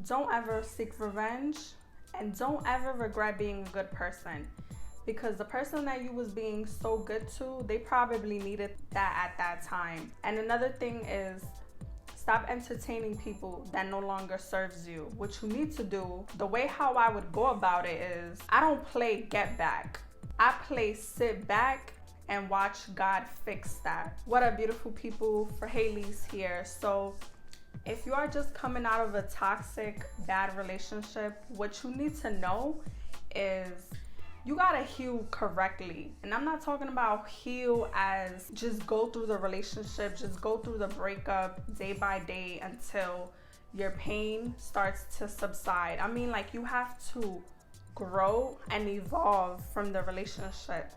don't ever seek revenge, and don't ever regret being a good person, because the person that you was being so good to, they probably needed that at that time. And another thing is, stop entertaining people that no longer serves you. What you need to do, the way how I would go about it is, I don't play get back. I play sit back and watch God fix that. What up, beautiful people? For Haley's here. So if you are just coming out of a toxic, bad relationship, what you need to know is you gotta heal correctly. And I'm not talking about heal as just go through the relationship, just go through the breakup day by day until your pain starts to subside. I mean, like, you have to grow and evolve from the relationship.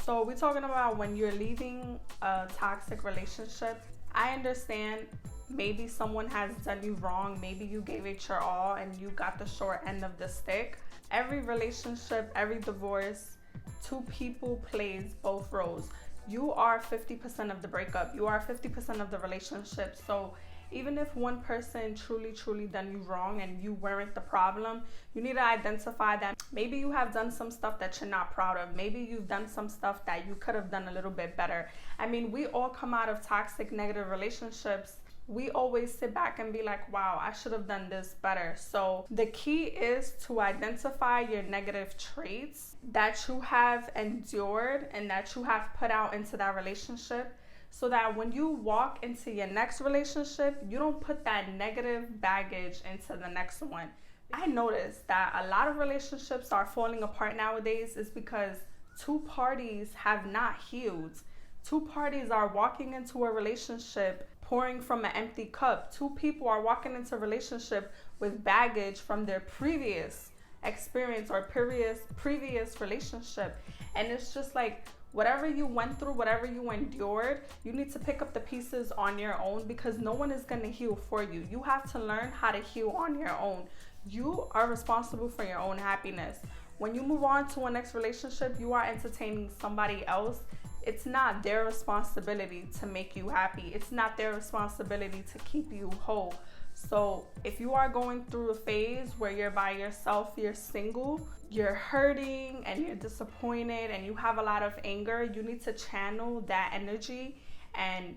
So we're talking about when you're leaving a toxic relationship. I understand maybe someone has done you wrong, maybe you gave it your all and you got the short end of the stick. Every relationship, every divorce, two people plays both roles. You are 50% of the breakup. You are 50% of the relationship. So even if one person truly done you wrong and you weren't the problem, you need to identify that maybe you have done some stuff that you're not proud of. Maybe you've done some stuff that you could have done a little bit better. I mean, we all come out of toxic, negative relationships. We always sit back and be like, wow, I should have done this better. So the key is to identify your negative traits that you have endured and that you have put out into that relationship, so that when you walk into your next relationship, you don't put that negative baggage into the next one. I noticed that a lot of relationships are falling apart nowadays is because two parties have not healed. Two parties are walking into a relationship pouring from an empty cup. Two people are walking into a relationship with baggage from their previous experience or previous relationship. And it's just like, whatever you went through, whatever you endured, you need to pick up the pieces on your own, because no one is going to heal for you. You have to learn how to heal on your own. You are responsible for your own happiness. When you move on to a next relationship, you are entertaining somebody else. It's not their responsibility to make you happy. It's not their responsibility to keep you whole. So if you are going through a phase where you're by yourself, you're single, you're hurting and you're disappointed and you have a lot of anger, you need to channel that energy and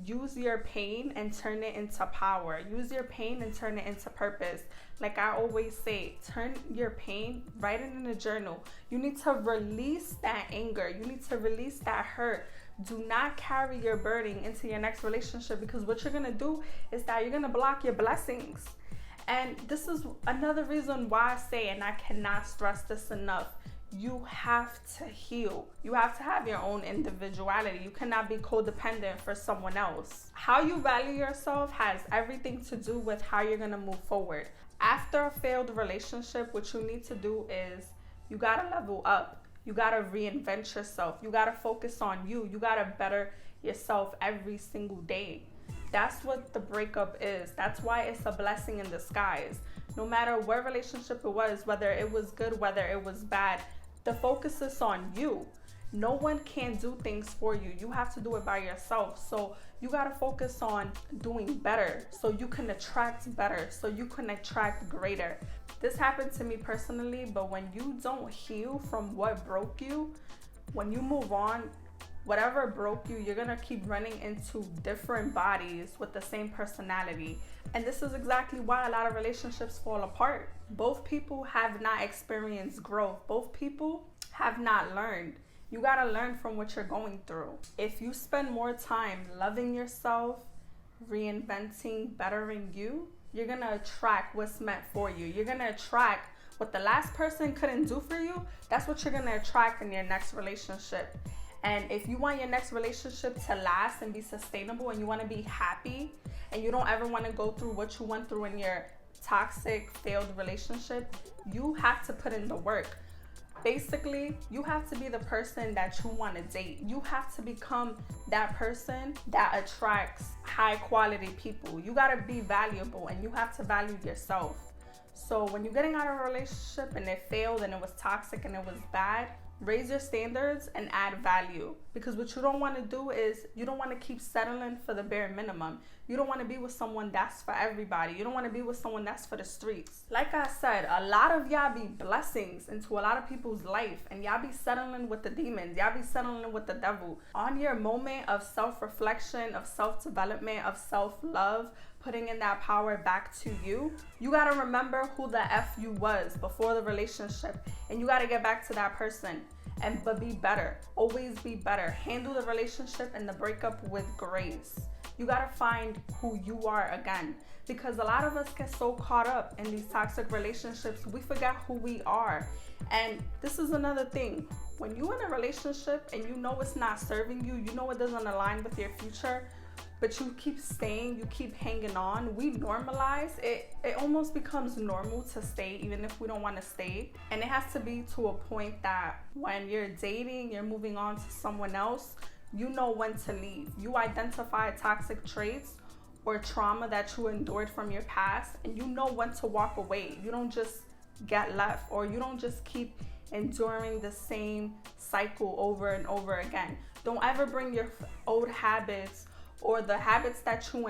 use your pain and turn it into power. Use your pain and turn it into purpose. Like I always say, turn your pain, write it in a journal. You need to release that anger. You need to release that hurt. Do not carry your burden into your next relationship, because what you're gonna do is that you're gonna block your blessings. And this is another reason why I say, and I cannot stress this enough, you have to heal. You have to have your own individuality. You cannot be codependent for someone else. How you value yourself has everything to do with how you're gonna move forward. After a failed relationship, what you need to do is you gotta level up. You gotta reinvent yourself. You gotta focus on you. You gotta better yourself every single day. That's what the breakup is. That's why it's a blessing in disguise. No matter what relationship it was, whether it was good, whether it was bad, the focus is on you. No one can do things for you. You have to do it by yourself. So you gotta focus on doing better so you can attract better, so you can attract greater. This happened to me personally, but when you don't heal from what broke you, when you move on, whatever broke you, you're gonna keep running into different bodies with the same personality. And this is exactly why a lot of relationships fall apart. Both people have not experienced growth. Both people have not learned. You gotta learn from what you're going through. If you spend more time loving yourself, reinventing, bettering you, you're gonna attract what's meant for you. You're gonna attract what the last person couldn't do for you. That's what you're gonna attract in your next relationship. And if you want your next relationship to last and be sustainable, and you want to be happy, and you don't ever want to go through what you went through in your toxic, failed relationship, you have to put in the work. Basically, you have to be the person that you want to date. You have to become that person that attracts high quality people. You got to be valuable, and you have to value yourself. So when you're getting out of a relationship and it failed and it was toxic and it was bad, Raise your standards and add value. Because what you don't want to do is you don't want to keep settling for the bare minimum. You don't want to be with someone that's for everybody. You don't want to be with someone that's for the streets. Like I said, a lot of y'all be blessings into a lot of people's life, and y'all be settling with the demons. Y'all be settling with the devil. On your moment of self-reflection, of self-development, of self-love, putting in that power back to you, you got to remember who the F you was before the relationship, and you got to get back to that person. But be better. Always be better. Handle the relationship and the breakup with grace. You gotta find who you are again, because a lot of us get so caught up in these toxic relationships, we forget who we are. And this is another thing. When you're in a relationship and you know it's not serving you, you know it doesn't align with your future, but you keep staying, you keep hanging on, we normalize it. It almost becomes normal to stay even if we don't want to stay. And it has to be to a point that when you're dating, you're moving on to someone else, you know when to leave. You identify toxic traits or trauma that you endured from your past, and you know when to walk away. You don't just get left, or you don't just keep enduring the same cycle over and over again. Don't ever bring your old habits or the habits that you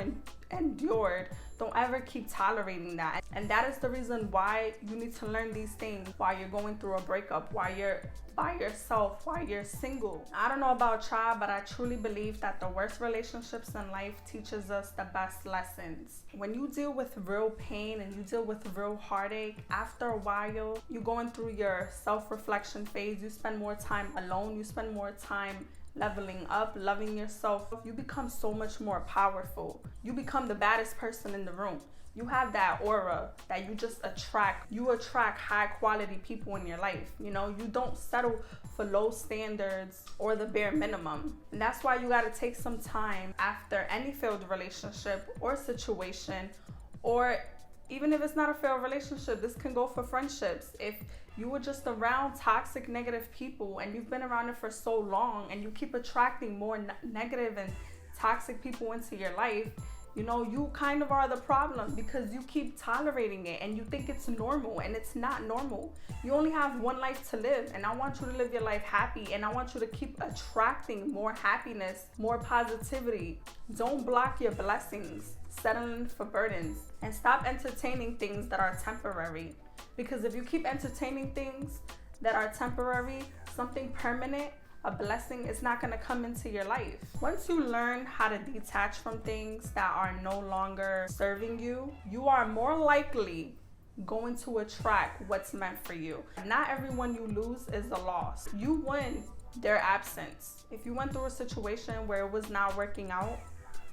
endured. Don't ever keep tolerating that. And that is the reason why you need to learn these things while you're going through a breakup, while you're by yourself, while you're single. I don't know about y'all, but I truly believe that the worst relationships in life teaches us the best lessons. When you deal with real pain and you deal with real heartache, after a while, you're going through your self-reflection phase. You spend more time alone. You spend more time leveling up, loving yourself. You become so much more powerful. You become the baddest person in the room. You have that aura that you just attract. You attract high quality people in your life. You know, you don't settle for low standards or the bare minimum. And that's why you gotta take some time after any failed relationship or situation, or even if it's not a failed relationship, this can go for friendships. If you were just around toxic, negative people and you've been around it for so long and you keep attracting more negative and toxic people into your life, you know, you kind of are the problem, because you keep tolerating it and you think it's normal, and it's not normal. You only have one life to live, and I want you to live your life happy, and I want you to keep attracting more happiness, more positivity. Don't block your blessings, settling for burdens, and stop entertaining things that are temporary. Because if you keep entertaining things that are temporary, something permanent, a blessing is not going to come into your life. Once you learn how to detach from things that are no longer serving you, you are more likely going to attract what's meant for you. Not everyone you lose is a loss. You win their absence. If you went through a situation where it was not working out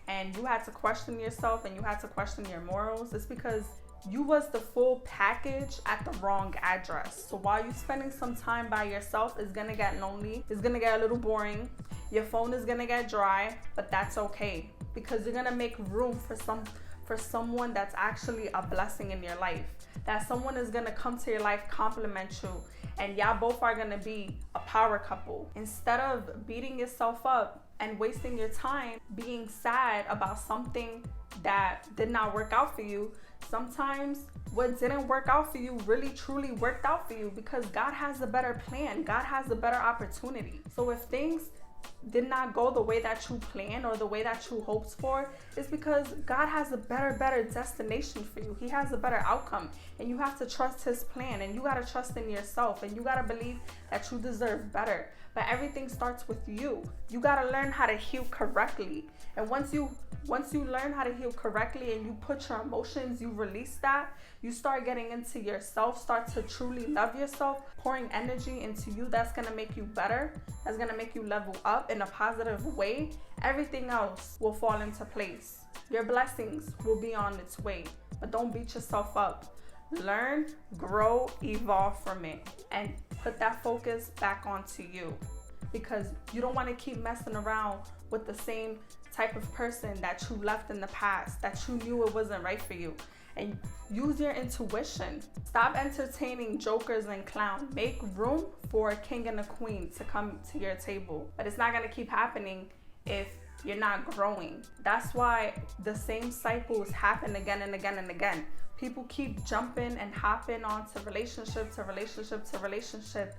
and you had to question yourself and you had to question your morals, it's because you was the full package at the wrong address. So while you're spending some time by yourself, it's gonna get lonely, it's gonna get a little boring, your phone is gonna get dry, but that's okay, because you're gonna make room for someone that's actually a blessing in your life. That someone is gonna come to your life, compliment you, and y'all both are gonna be a power couple. Instead of beating yourself up and wasting your time being sad about something that did not work out for you, sometimes what didn't work out for you really truly worked out for you, because God has a better plan. God has a better opportunity. So if things did not go the way that you planned or the way that you hoped for, it's because God has a better destination for you. He has a better outcome, and you have to trust his plan, and you got to trust in yourself, and you got to believe that you deserve better. But everything starts with you. You got to learn how to heal correctly. And once you learn how to heal correctly and you put your emotions, you release that, you start getting into yourself, start to truly love yourself, pouring energy into you that's going to make you better, that's going to make you level up in a positive way, everything else will fall into place. Your blessings will be on its way. But don't beat yourself up. Learn, grow, evolve from it, and put that focus back onto you, because you don't want to keep messing around with the same type of person that you left in the past, that you knew it wasn't right for you. And use your intuition. Stop entertaining jokers and clowns. Make room for a king and a queen to come to your table. But it's not going to keep happening if you're not growing. That's why the same cycles happen again and again and again. People keep jumping and hopping onto relationship to relationship to relationship,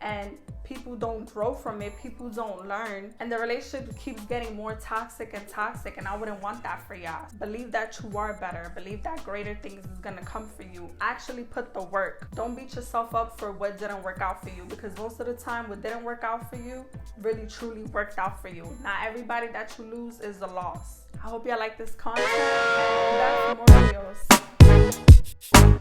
and people don't grow from it, people don't learn, and the relationship keeps getting more toxic, and I wouldn't want that for y'all. Believe that you are better. Believe that greater things is gonna come for you. Actually put the work. Don't beat yourself up for what didn't work out for you, because most of the time what didn't work out for you really truly worked out for you. Not everybody that you lose is a loss. I hope y'all like this content, and back for more videos.